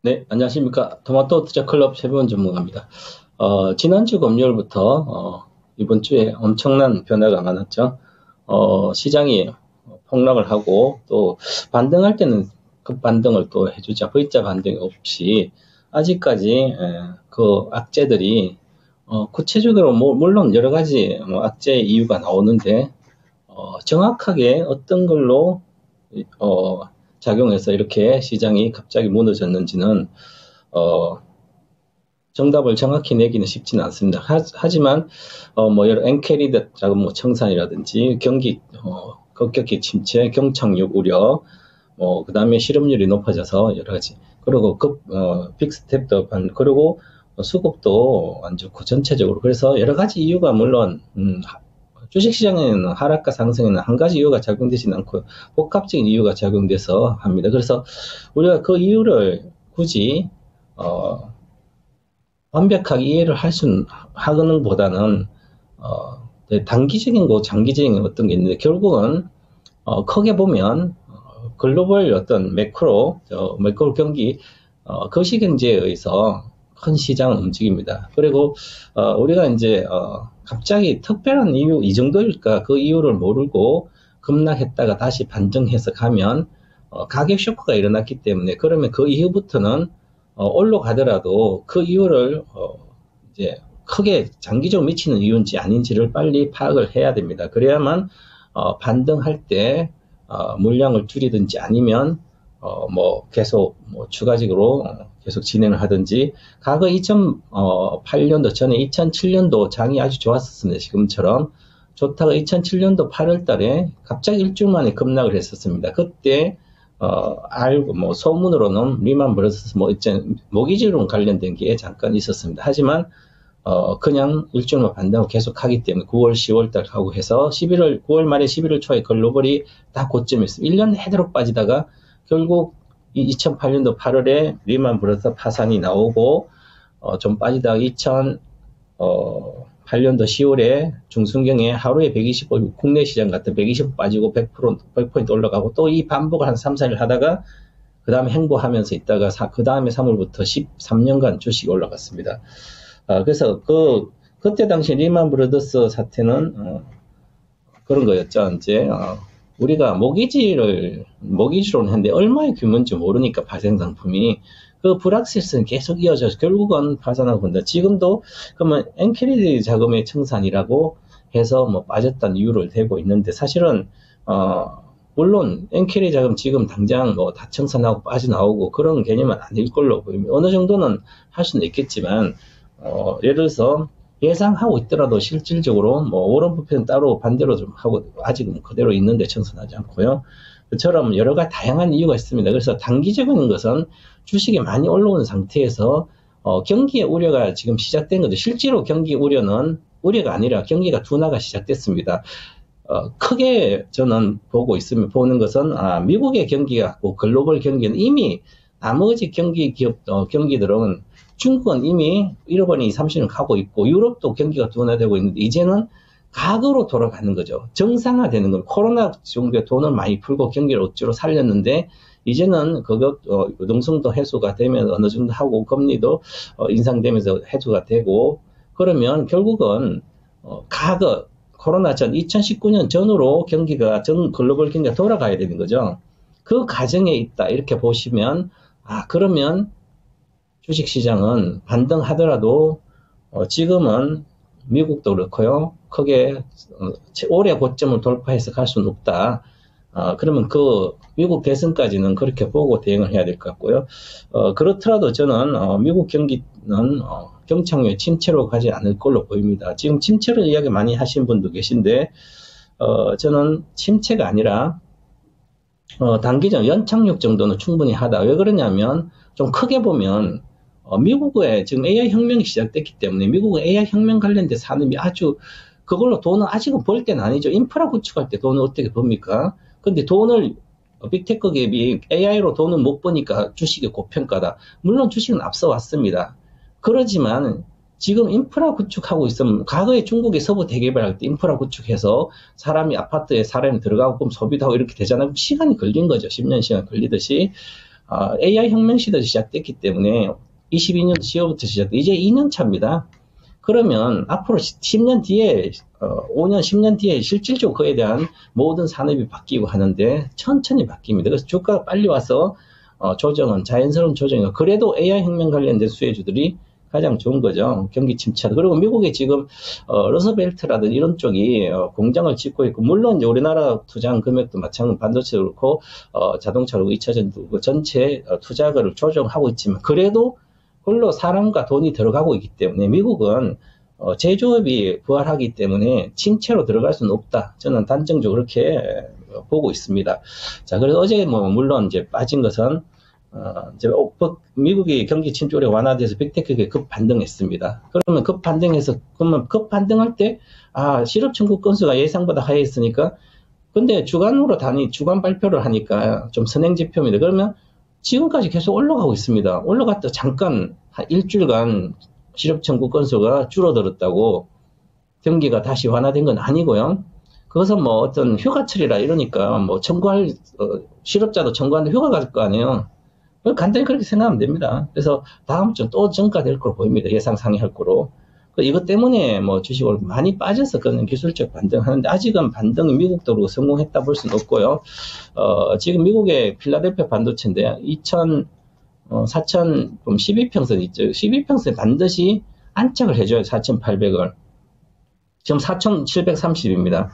네, 안녕하십니까. 토마토 투자 클럽 최병원 전문가입니다. 지난주 금요일부터, 이번 주에 엄청난 변화가 많았죠. 시장이 폭락을 하고, 또 반등할 때는 급반등을 또 해주자. V자 반등이 없이, 아직까지, 그 악재들이, 구체적으로 물론 여러 가지 악재 이유가 나오는데, 정확하게 어떤 걸로 어, 작용해서 이렇게 시장이 갑자기 무너졌는지는 어, 정답을 정확히 내기는 쉽지는 않습니다. 하지만 여러 엔캐리드 자금 청산이라든지 경기 급격히 침체, 경착륙 우려, 그다음에 실업률이 높아져서 여러 가지 그리고 빅스텝도 그리고 수급도 안 좋고 전체적으로 그래서 여러 가지 이유가 물론 주식시장에는 하락과 상승에는 한 가지 이유가 작용되지는 않고 복합적인 이유가 작용돼서 합니다. 그래서 우리가 그 이유를 굳이 완벽하게 이해를 하는 보다는 단기적인 거 장기적인 어떤 게 있는데 결국은 크게 보면 글로벌 어떤 매크로 경기 거시경제에 의해서 큰 시장을 움직입니다. 그리고 우리가 이제 갑자기 특별한 이유 이 정도일까 그 이유를 모르고 급락했다가 다시 반등해서 가면 가격 쇼크가 일어났기 때문에 그러면 그 이후부터는 올라가더라도 그 이유를 이제 크게 장기적으로 미치는 이유인지 아닌지를 빨리 파악을 해야 됩니다. 그래야만 반등할 때 물량을 줄이든지 아니면 계속 추가적으로 계속 진행을 하든지 과거 2008년도 전에 2007년도 장이 아주 좋았었습니다. 지금처럼 좋다가 2007년도 8월 달에 갑자기 일주일 만에 급락을 했었습니다. 그때 알고 소문으로는 리만 브러더스 모기지론 관련된 게 잠깐 있었습니다. 하지만 그냥 일주일만 반등하고 계속 하기 때문에 9월, 10월 달 하고 해서 9월 말에 11월 초에 글로벌이 다 고점이었습니다. 1년 내도록 빠지다가 결국 2008년도 8월에 리만 브러더스 파산이 나오고 좀 빠지다가 2008년도 10월에 중순경에 하루에 120% 국내 시장 같은 120% 빠지고 100% 올라가고 또 이 반복을 한 3, 4일 하다가 그 다음에 행보하면서 있다가 그 다음에 3월부터 13년간 주식이 올라갔습니다. 그래서 그때 당시 리만 브러더스 사태는 그런 거였죠. 이제 우리가 모기지론 했는데 얼마의 규모인지 모르니까 발생 상품이 그 불확실성이 계속 이어져서 결국은 파산하고 본다. 지금도 그러면 엔캐리드 자금의 청산이라고 해서 빠졌다는 이유를 대고 있는데 사실은 물론 엔캐리 자금 지금 당장 다 청산하고 빠져나오고 그런 개념은 아닐 걸로 보입니다. 어느 정도는 할 수는 있겠지만 예를 들어서 예상하고 있더라도 실질적으로 워런 버핏은 따로 반대로 좀 하고 아직은 그대로 있는데 청산하지 않고요. 그처럼 여러 가지 다양한 이유가 있습니다. 그래서 단기적인 것은 주식이 많이 올라온 상태에서 경기의 우려가 지금 시작된 거죠. 실제로 경기 우려는 우려가 아니라 경기가 둔화가 시작됐습니다. 크게 저는 보는 것은 미국의 경기가 글로벌 경기는 이미 나머지 경기들은 중국은 이미 1번이 30년 가고 있고 유럽도 경기가 둔화되고 있는데 이제는 과거로 돌아가는 거죠. 정상화되는 건 코로나 정도에 돈을 많이 풀고 경기를 억지로 살렸는데 이제는 유동성도 해소가 되면 어느 정도 하고 금리도 인상되면서 해소가 되고 그러면 결국은 과거 코로나 전 2019년 전으로 글로벌 경기가 돌아가야 되는 거죠. 그 과정에 있다 이렇게 보시면 그러면 주식시장은 반등하더라도 지금은 미국도 그렇고요. 크게 올해 고점을 돌파해서 갈 수는 없다. 그러면 미국 대선까지는 그렇게 보고 대응을 해야 될 것 같고요. 그렇더라도 저는 미국 경기는 경착륙 침체로 가지 않을 걸로 보입니다. 지금 침체를 이야기 많이 하신 분도 계신데 저는 침체가 아니라 단기적 연착륙 정도는 충분히 하다. 왜 그러냐면 좀 크게 보면 미국에 지금 AI 혁명이 시작됐기 때문에 미국은 AI 혁명 관련된 산업이 아주 그걸로 돈은 아직은 벌 때는 아니죠. 인프라 구축할 때 돈을 어떻게 법니까? 근데 돈을 빅테크 기업이 AI로 돈을 못 버니까 주식이 고평가다. 물론 주식은 앞서 왔습니다. 그러지만 지금 인프라 구축하고 있으면 과거에 중국의 서부 대개발할 때 인프라 구축해서 아파트에 사람이 들어가고 그럼 소비도 하고 이렇게 되잖아요. 시간이 걸린 거죠. 10년 시간 걸리듯이. AI 혁명 시대도 시작됐기 때문에 22년 10월부터 시작돼 이제 2년 차입니다. 그러면 앞으로 10년 뒤에 5년 10년 뒤에 실질적으로 그에 대한 모든 산업이 바뀌고 하는데 천천히 바뀝니다. 그래서 주가가 빨리 와서 조정은 자연스러운 조정이고 그래도 AI 혁명 관련된 수혜주들이 가장 좋은 거죠. 경기 침체. 그리고 미국에 지금 러스벨트라든 이런 쪽이 공장을 짓고 있고 물론 우리나라 투자한 금액도 마찬가지로 반도체도 그렇고 자동차로 2차전도 그렇고 전체 투자를 조정하고 있지만 그래도 그걸로 사람과 돈이 들어가고 있기 때문에 미국은 제조업이 부활하기 때문에 침체로 들어갈 수는 없다. 저는 단정적으로 그렇게 보고 있습니다. 자, 그래서 어제 물론 이제 빠진 것은 이제 미국이 경기 침체가 완화돼서 빅테크가 급 반등했습니다. 그러면 급 반등할 때 실업 청구 건수가 예상보다 하했으니까 근데 주간 발표를 하니까 좀 선행 지표입니다. 그러면 지금까지 계속 올라가고 있습니다. 올라갔다 잠깐 한 일주일간 실업 청구 건수가 줄어들었다고 경기가 다시 완화된 건 아니고요. 그것은 어떤 휴가철이라 이러니까 실업자도 청구하는데 휴가가 갈 거 아니에요. 간단히 그렇게 생각하면 됩니다. 그래서 다음 주 또 증가될 거로 보입니다. 예상 상회할 거로. 이것 때문에 주식을 많이 빠져서 그런 기술적 반등하는데 아직은 반등이 미국도 성공했다 볼 수는 없고요. 지금 미국의 필라델피아 반도체인데 12평선 있죠. 12평선에 반드시 안착을 해줘요. 4,800을. 지금 4,730입니다.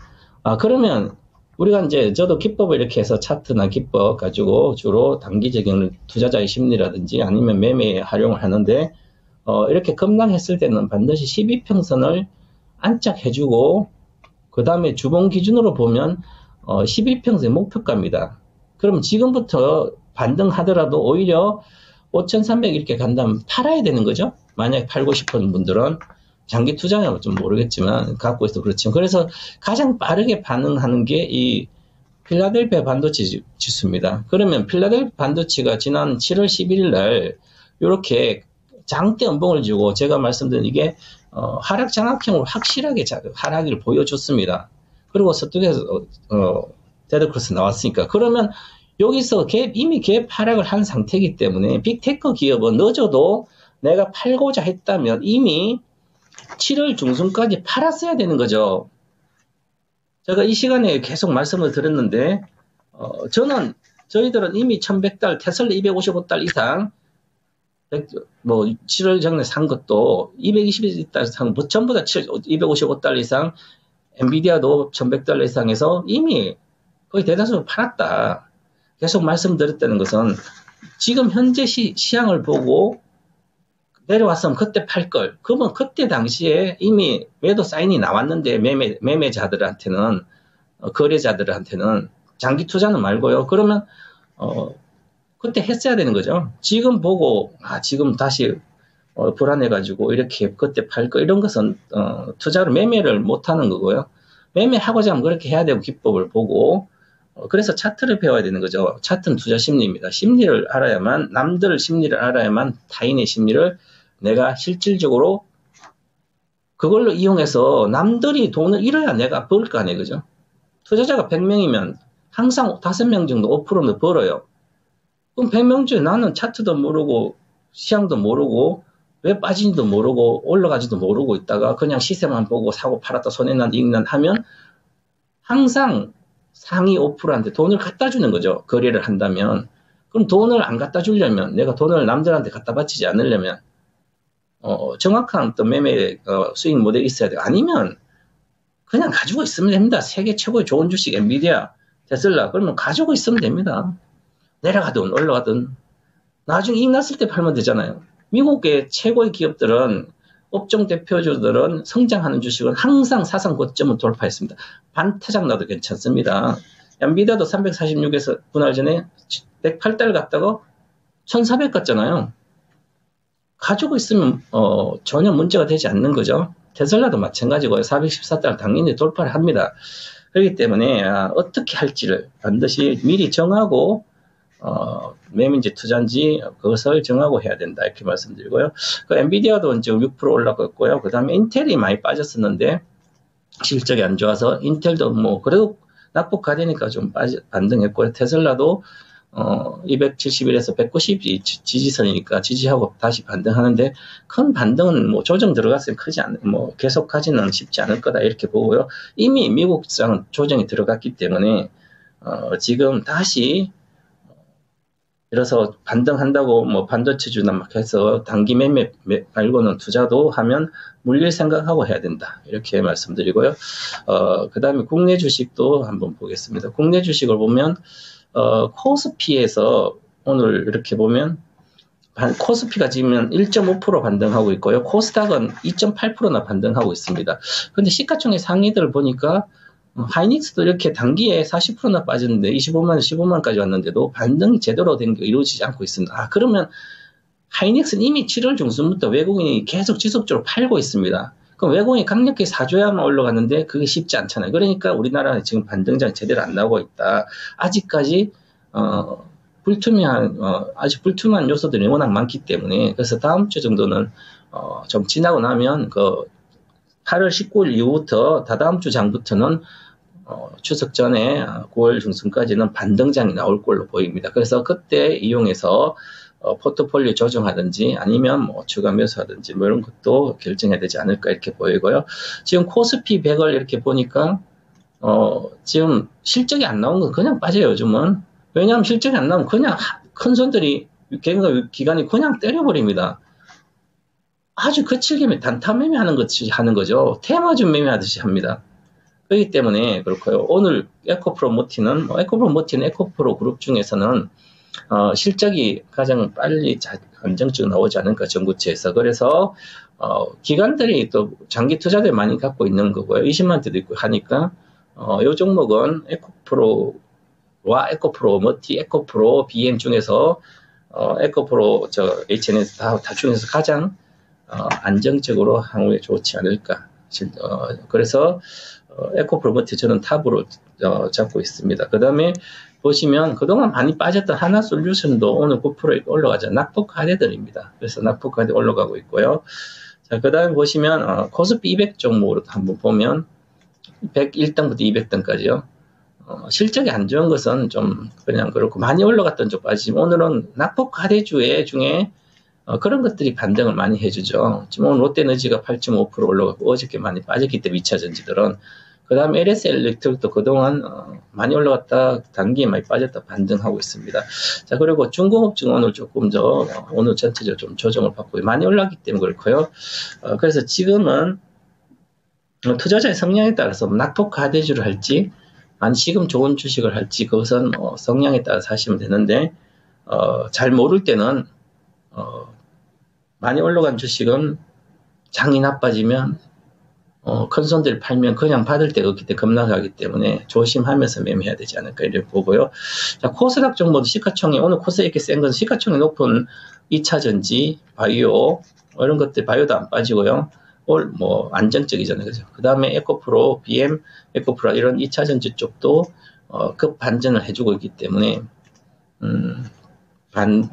그러면 우리가 이제 저도 기법을 이렇게 해서 차트나 기법 가지고 주로 단기적인 투자자의 심리라든지 아니면 매매에 활용을 하는데 이렇게 급락했을 때는 반드시 12평선을 안착해주고 그 다음에 주봉 기준으로 보면 12평선의 목표가입니다. 그럼 지금부터 반등하더라도 오히려 5,300 이렇게 간다면 팔아야 되는 거죠. 만약에 팔고 싶은 분들은 장기 투자는 좀 모르겠지만 갖고 있어 그렇지만 그래서 가장 빠르게 반응하는 게 이 필라델피아 반도체 지수입니다. 그러면 필라델피아 반도체가 지난 7월 11일 날 이렇게 장대 연봉을 주고 제가 말씀드린 이게 하락 장악형으로 확실하게 하락을 보여줬습니다. 그리고 서쪽에서 데드크로스 나왔으니까 그러면 여기서 이미 갭 하락을 한 상태이기 때문에 빅테크 기업은 늦어도 내가 팔고자 했다면 이미 7월 중순까지 팔았어야 되는 거죠. 제가 이 시간에 계속 말씀을 드렸는데 저희들은 이미 1100달 테슬라 255달 이상 7월 전에 산 것도 220달 산 전부 다 255달 이상 엔비디아도 1100달러 이상에서 이미 거의 대다수로 팔았다. 계속 말씀드렸다는 것은 지금 현재 시향을 보고 내려왔으면 그때 팔 걸. 그러면 그때 당시에 이미 매도 사인이 나왔는데 매매자들한테는 거래자들한테는 장기 투자는 말고요. 그러면 그때 했어야 되는 거죠. 지금 보고 지금 다시 불안해가지고 이렇게 그때 팔 거 이런 것은 투자로 매매를 못하는 거고요. 매매하고자 하면 그렇게 해야 되고 기법을 보고 그래서 차트를 배워야 되는 거죠. 차트는 투자 심리입니다. 심리를 알아야만 남들 심리를 알아야만 타인의 심리를 내가 실질적으로 그걸로 이용해서 남들이 돈을 잃어야 내가 벌 거 아니에요. 그죠? 투자자가 100명이면 항상 5명 정도 5%는 벌어요. 그럼 100명 중에 나는 차트도 모르고 시향도 모르고 왜 빠진지도 모르고 올라가지도 모르고 있다가 그냥 시세만 보고 사고 팔았다 손해난 이익난 하면 항상 상위 5%한테 돈을 갖다 주는 거죠. 거래를 한다면. 그럼 돈을 안 갖다 주려면 내가 돈을 남들한테 갖다 바치지 않으려면 정확한 또 매매 수익 모델이 있어야 돼요. 아니면 그냥 가지고 있으면 됩니다. 세계 최고의 좋은 주식 엔비디아, 테슬라 그러면 가지고 있으면 됩니다. 내려가든 올라가든 나중에 이익 났을 때 팔면 되잖아요. 미국의 최고의 기업들은 업종 대표주들은 성장하는 주식은 항상 사상 고점을 돌파했습니다. 반타작 나도 괜찮습니다. 엔비디아도 346에서 분할 전에 108달 갔다가 1400 갔잖아요. 가지고 있으면 전혀 문제가 되지 않는 거죠. 테슬라도 마찬가지고요. 414달 당연히 돌파를 합니다. 그렇기 때문에 어떻게 할지를 반드시 미리 정하고 매매인지 투자인지 그것을 정하고 해야 된다 이렇게 말씀드리고요. 그 엔비디아도 이제 6% 올라갔고요. 그 다음에 인텔이 많이 빠졌었는데 실적이 안 좋아서 인텔도 그래도 낙폭 가되니까 좀 반등했고요. 테슬라도 271에서 190이 지지선이니까 지지하고 다시 반등하는데 큰 반등은 뭐 조정 들어갔으면 크지 않, 뭐 계속 가지는 쉽지 않을 거다 이렇게 보고요. 이미 미국 시장은 조정이 들어갔기 때문에 지금 다시 그래서 반등한다고 뭐 반도체주나 막 해서 단기 매매 말고는 투자도 하면 물릴 생각하고 해야 된다. 이렇게 말씀드리고요. 그 다음에 국내 주식도 한번 보겠습니다. 국내 주식을 보면, 코스피에서 오늘 이렇게 보면, 코스피가 지금 1.5% 반등하고 있고요. 코스닥은 2.8%나 반등하고 있습니다. 근데 시가총액 상위들을 보니까 하이닉스도 이렇게 단기에 40%나 빠졌는데 25만, 15만까지 왔는데도 반등이 제대로 된 게 이루어지지 않고 있습니다. 그러면 하이닉스는 이미 7월 중순부터 외국인이 계속 지속적으로 팔고 있습니다. 그럼 외국인이 강력하게 사줘야만 올라갔는데 그게 쉽지 않잖아요. 그러니까 우리나라는 지금 반등장 제대로 안 나오고 있다. 아직까지 아직 불투명한 요소들이 워낙 많기 때문에 그래서 다음 주 정도는 좀 지나고 나면 8월 19일 이후부터 다다음 주 장부터는 추석 전에 9월 중순까지는 반등장이 나올 걸로 보입니다. 그래서 그때 이용해서 포트폴리오 조정하든지 아니면 뭐 추가 매수하든지 뭐 이런 것도 결정해야 되지 않을까 이렇게 보이고요. 지금 코스피 100을 이렇게 보니까 지금 실적이 안 나온 건 그냥 빠져요. 요즘은. 왜냐하면 실적이 안 나오면 그냥 큰 손들이 기관이 그냥 때려버립니다. 아주 거칠게 단타 매매하는 거죠. 테마주 매매하듯이 합니다. 그렇기 때문에 그렇고요. 오늘 에코프로 모티는 에코프로 그룹 중에서는 실적이 가장 빨리 안정적으로 나오지 않을까 전구체에서. 그래서 기관들이 또 장기 투자들 많이 갖고 있는 거고요. 20만 대도 있고 하니까 이 종목은 에코프로와 에코프로 모티, 에코프로 BM 중에서 에코프로 HNS 다 중에서 가장 안정적으로 향후에 좋지 않을까. 그래서 에코프로 모티 저는 탑으로 잡고 있습니다. 그 다음에 보시면 그동안 많이 빠졌던 하나솔루션도 오늘 9% 올라가죠. 낙폭과대들입니다. 그래서 낙폭과대 올라가고 있고요. 자, 그 다음에 보시면 코스피 200 종목으로 한번 보면 101등부터 200등까지요. 실적이 안 좋은 것은 좀 그냥 그렇고 많이 올라갔던 쪽 빠지지만 오늘은 낙폭과대주의 중에 그런 것들이 반등을 많이 해주죠. 지금 오늘 롯데에너지가 8.5% 올라가고 어저께 많이 빠졌기 때문에 2차 전지들은. 그 다음에 LS 엘렉트릭도 그동안 많이 올라갔다 단기에 많이 빠졌다 반등하고 있습니다. 자, 그리고 중공업종 오늘 조금 오늘 전체적으로 좀 조정을 받고 많이 올랐기 때문에 그렇고요. 그래서 지금은 투자자의 성향에 따라서 낙폭과대주를 할지 아니 지금 좋은 주식을 할지 그것은 성향에 따라서 하시면 되는데 잘 모를 때는 많이 올라간 주식은 장이 나빠지면 큰 손들 팔면 그냥 받을 데가 없기 때문에 급락하기 때문에 조심하면서 매매해야 되지 않을까 이렇게 보고요. 자, 코스닥 정보도 시가총액 오늘 코스닥 이렇게 센 건 시가총액 높은 2차전지, 바이오 이런 것들 바이오도 안 빠지고요. 뭐 안정적이잖아요, 그죠? 그 다음에 에코프로, BM, 에코프로 이런 2차전지 쪽도 급 반전을 해주고 있기 때문에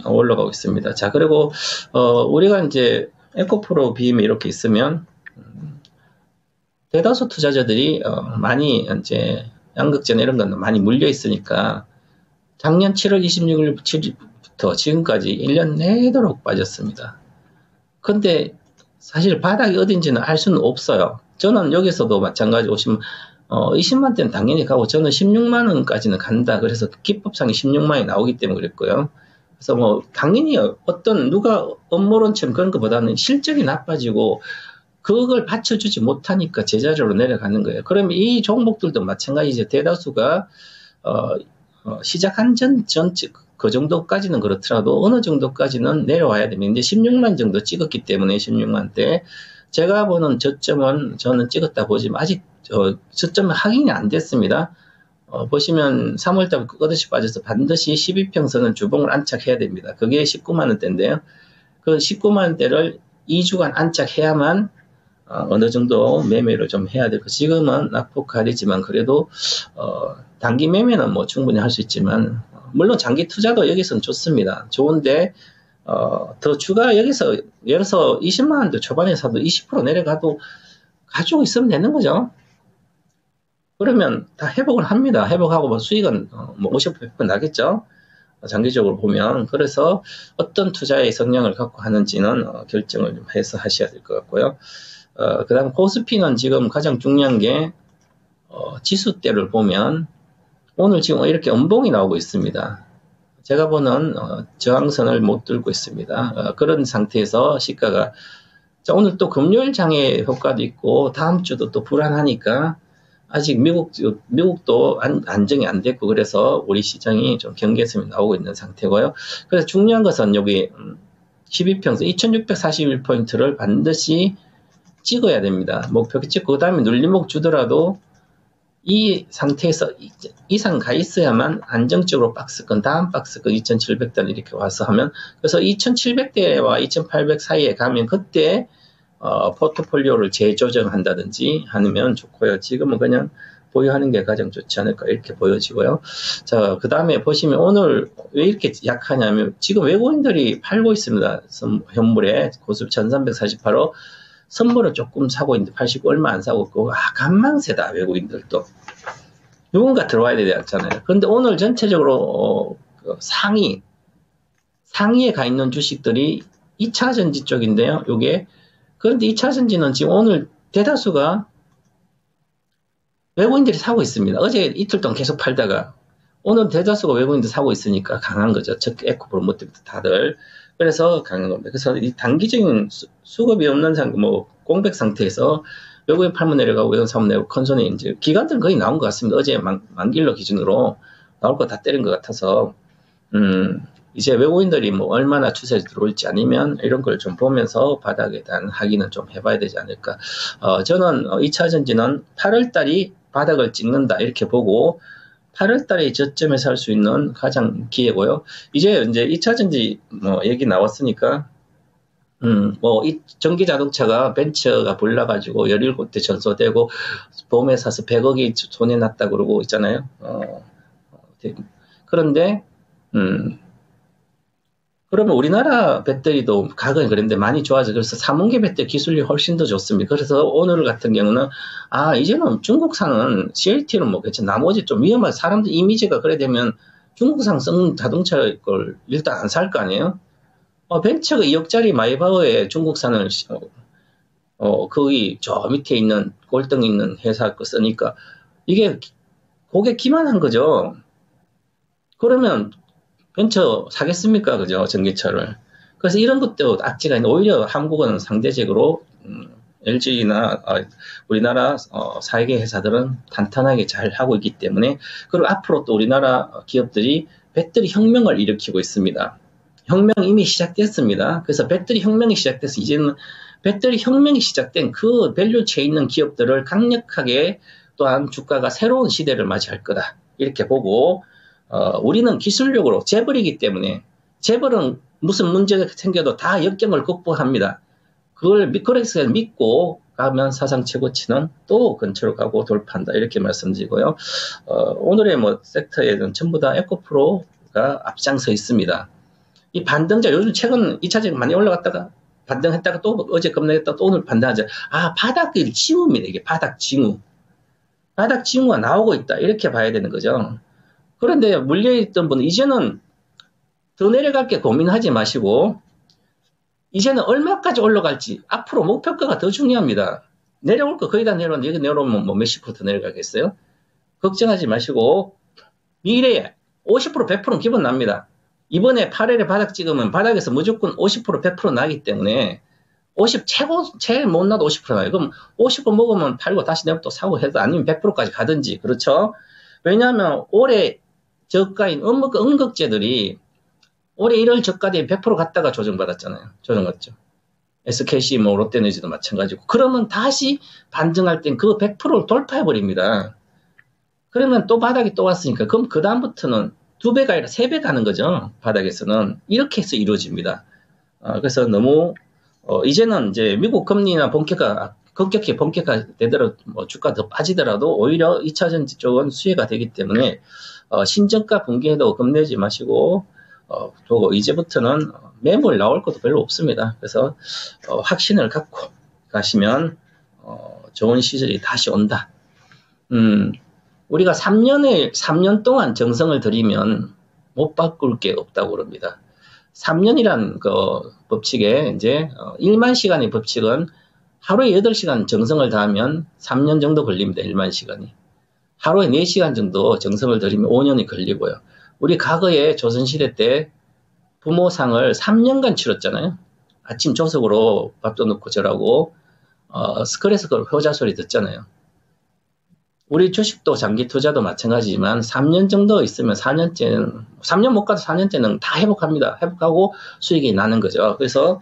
올라가고 있습니다. 자, 그리고 우리가 이제 에코프로, BM 이렇게 있으면 대다수 투자자들이 많이 이제 양극재나 이런 건 많이 물려 있으니까 작년 7월 26일부터 지금까지 1년 내도록 빠졌습니다. 근데 사실 바닥이 어딘지는 알 수는 없어요. 저는 여기서도 마찬가지 오시면 20만 대는 당연히 가고 저는 16만 원까지는 간다. 그래서 기법상이 16만 원이 나오기 때문에 그랬고요. 그래서 뭐 당연히 누가 업무론처럼 그런 것보다는 실적이 나빠지고 그걸 받쳐주지 못하니까 제자리로 내려가는 거예요. 그러면 이 종목들도 마찬가지죠. 대다수가 시작한 그 정도까지는 그렇더라도 어느 정도까지는 내려와야 됩니다. 이제 16만 정도 찍었기 때문에 16만 대 제가 보는 저점은 저는 찍었다 보지만 아직 저점은 확인이 안 됐습니다. 보시면 3월달 끝없이 빠져서 반드시 12평선은 주봉을 안착해야 됩니다. 그게 19만 원대인데요. 그 19만 원대를 2주간 안착해야만 어느 정도 매매를 좀 해야 되고 지금은 낙폭하리지만 그래도 단기 매매는 뭐 충분히 할 수 있지만 물론 장기 투자도 여기서는 좋습니다. 좋은데 더 추가 여기서 예를 들어서 20만 원대 초반에 사도 20% 내려가도 가지고 있으면 되는 거죠. 그러면 다 회복을 합니다. 회복하고 뭐 수익은 뭐 50% 100% 나겠죠. 장기적으로 보면. 그래서 어떤 투자의 성향을 갖고 하는지는 결정을 좀 해서 하셔야 될 것 같고요. 그 다음 코스피는 지금 가장 중요한 게 지수대를 보면 오늘 지금 이렇게 음봉이 나오고 있습니다. 제가 보는 저항선을 못 들고 있습니다. 그런 상태에서 시가가 오늘 또 금요일 장애 효과도 있고 다음 주도 또 불안하니까 아직 미국도 안정이 안 됐고 그래서 우리 시장이 좀 경계선이 나오고 있는 상태고요. 그래서 중요한 것은 여기 12평선 2641포인트를 반드시 찍어야 됩니다. 목표를 찍고 그 다음에 눌림목 주더라도 이 상태에서 이상 가 있어야만 안정적으로 박스권, 다음 박스권 2700단 이렇게 와서 하면, 그래서 2700대와 2800 사이에 가면 그때 포트폴리오를 재조정한다든지 하면 좋고요. 지금은 그냥 보유하는 게 가장 좋지 않을까 이렇게 보여지고요. 자, 그 다음에 보시면 오늘 왜 이렇게 약하냐면 지금 외국인들이 팔고 있습니다. 현물에 고수 1348호 선물을 조금 사고 있는데 89 얼마 안 사고 있고 간망세다 외국인들도 누군가 들어와야 되지 않잖아요. 그런데 오늘 전체적으로 상위에 가 있는 주식들이 2차전지 쪽인데요. 요게 그런데 2차전지는 지금 오늘 대다수가 외국인들이 사고 있습니다. 어제 이틀 동안 계속 팔다가 오늘 대다수가 외국인들 사고 있으니까 강한 거죠. 즉 에코프로모티브도 다들. 그래서 강한 겁니다. 그래서 이 단기적인 수급이 없는 공백 상태에서 외국인 팔면 내려가고 외국인 사면 내려가고 컨선이 이제 기관들은 거의 나온 것 같습니다. 어제 만길로 기준으로 나올 거 다 때린 것 같아서 이제 외국인들이 얼마나 추세에 들어올지 아니면 이런 걸 좀 보면서 바닥에 대한 확인은 좀 해봐야 되지 않을까. 저는 2차 전지는 8월 달이 바닥을 찍는다 이렇게 보고 8월 달에 저점에서 할 수 있는 가장 기회고요. 이제 2차 전지 얘기 나왔으니까 이 전기 자동차가 벤처가 불나가지고 17대 전소되고 보험에 사서 100억이 손해 났다 그러고 있잖아요. 그런데 그러면 우리나라 배터리도 가격이 그런데 많이 좋아져. 그래서 3원계 배터리 기술이 훨씬 더 좋습니다. 그래서 오늘 같은 경우는 이제는 중국산은 CAT는 괜찮아. 나머지 좀 위험한 사람들 이미지가 그래 되면 중국산 쓰는 자동차 걸 일단 안 살 거 아니에요? 벤처가 2억짜리 마이바흐에 중국산을 거기 저 밑에 있는 꼴등 있는 회사 거 쓰니까 이게 고개 기만한 거죠. 그러면 벤처 사겠습니까? 그죠? 전기차를. 그래서 이런 것도 악재가 있는데 오히려 한국은 상대적으로 LG나 우리나라 4개 회사들은 탄탄하게 잘 하고 있기 때문에 그리고 앞으로 또 우리나라 기업들이 배터리 혁명을 일으키고 있습니다. 혁명 이미 시작됐습니다. 그래서 배터리 혁명이 시작돼서 이제는 배터리 혁명이 시작된 그 밸류체에 있는 기업들을 강력하게 또한 주가가 새로운 시대를 맞이할 거다. 이렇게 보고 우리는 기술력으로 재벌이기 때문에 재벌은 무슨 문제가 생겨도 다 역경을 극복합니다. 그래서 믿고 가면 사상 최고치는 또 근처로 가고 돌파한다. 이렇게 말씀드리고요. 오늘의 섹터에는 전부 다 에코프로가 앞장서 있습니다. 이 반등자 요즘 최근 2차전지 많이 올라갔다가 반등했다가 또 어제 급락했다가 또 오늘 반등하자. 바닥을 징후입니다. 이게 바닥 징후. 바닥 징후가 나오고 있다. 이렇게 봐야 되는 거죠. 그런데 물려있던 분은 이제는 더 내려갈 게 고민하지 마시고 이제는 얼마까지 올라갈지 앞으로 목표가가 더 중요합니다. 내려올 거 거의 다 내려오는데 여기 내려오면 몇십 프로 더 내려가겠어요? 걱정하지 마시고 미래에 50% 100%는 기본 납니다. 이번에 8월에 바닥 찍으면 바닥에서 무조건 50% 100% 나기 때문에 50 제일 못 나도 50% 나요. 그럼 50% 먹으면 팔고 다시 내면 또 사고 해도 아니면 100%까지 가든지 그렇죠? 왜냐하면 올해 저가인 음극재들이 올해 1월 저가 대비 100% 갔다가 조정받았잖아요. 조정받죠. SKC 롯데에너지도 마찬가지고. 그러면 다시 반등할 땐 그 100%를 돌파해버립니다. 그러면 또 바닥이 또 왔으니까 그럼 그 다음부터는 2배가 아니라 3배 가는 거죠. 바닥에서는. 이렇게 해서 이루어집니다. 그래서 너무 이제는 이제 미국 금리나 급격히 본격화 되더라도 주가 더 빠지더라도 오히려 2차전지 쪽은 수혜가 되기 때문에 신저가 분기에도 겁내지 마시고 두고 이제부터는 매물 나올 것도 별로 없습니다. 그래서 확신을 갖고 가시면 좋은 시절이 다시 온다. 우리가 3년 동안 정성을 들이면 못 바꿀 게 없다고 그럽니다. 3년이란 그 법칙에 이제 1만 시간의 법칙은 하루에 8시간 정성을 다하면 3년 정도 걸립니다. 1만 시간이. 하루에 4시간 정도 정성을 들이면 5년이 걸리고요. 우리 과거에 조선시대 때 부모상을 3년간 치렀잖아요. 아침 조석으로 밥도 넣고 저라고 그래서 그 효자 소리 듣잖아요. 우리 주식도 장기 투자도 마찬가지지만 3년 정도 있으면 4년째는 3년 못 가도 4년째는 다 회복합니다. 회복하고 수익이 나는 거죠. 그래서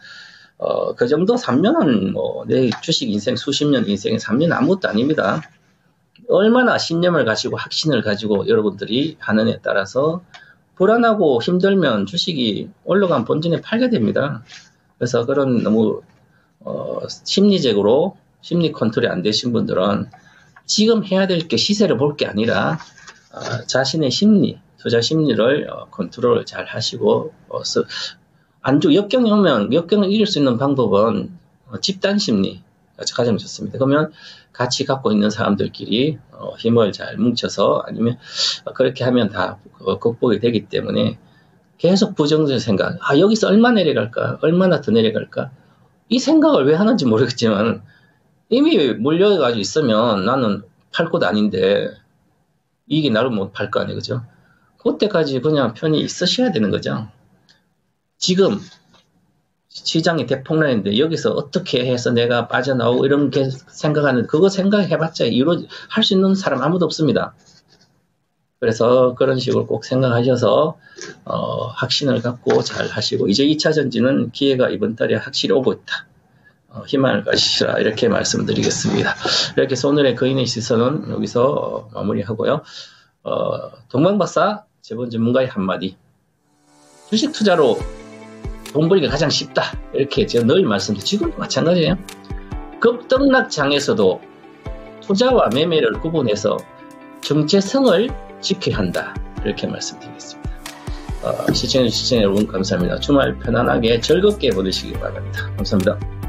그 정도 3년은 뭐 내 주식 인생 수십 년 인생에 3년 아무것도 아닙니다. 얼마나 신념을 가지고 확신을 가지고 여러분들이 하느냐에 따라서 불안하고 힘들면 주식이 올라간 본전에 팔게 됩니다. 그래서 그런 너무 심리적으로 심리 컨트롤이 안 되신 분들은 지금 해야 될 게 시세를 볼 게 아니라 자신의 심리, 투자 심리를 컨트롤을 잘 하시고 역경이 오면 역경을 이길 수 있는 방법은 집단 심리 가장 좋습니다. 그러면 같이 갖고 있는 사람들끼리 힘을 잘 뭉쳐서 아니면 그렇게 하면 다 극복이 되기 때문에 계속 부정적인 생각, 여기서 얼마 내려갈까? 얼마나 더 내려갈까? 이 생각을 왜 하는지 모르겠지만 이미 물려가지고 있으면 나는 팔 것 아닌데 이게 나를 못 팔 거 아니에요, 그죠? 그때까지 그냥 편히 있으셔야 되는 거죠. 지금 시장이 대폭락인데 여기서 어떻게 해서 내가 빠져나오고 이런 게 생각하는 그거 생각해봤자 할 수 있는 사람 아무도 없습니다. 그래서 그런 식으로 꼭 생각하셔서 확신을 갖고 잘 하시고 이제 2차 전지는 기회가 이번 달에 확실히 오고 있다. 희망을 가지시라 이렇게 말씀드리겠습니다. 이렇게 해서 오늘의 거인의 시선은 여기서 마무리하고요. 동방박사 재본 전문가의 한마디. 주식 투자로 돈 벌기가 가장 쉽다. 이렇게 제가 늘 말씀드리고 지금도 마찬가지예요. 급등락장에서도 투자와 매매를 구분해서 정체성을 지켜야 한다. 이렇게 말씀드리겠습니다. 시청해주신 여러분 감사합니다. 주말 편안하게 즐겁게 보내시기 바랍니다. 감사합니다.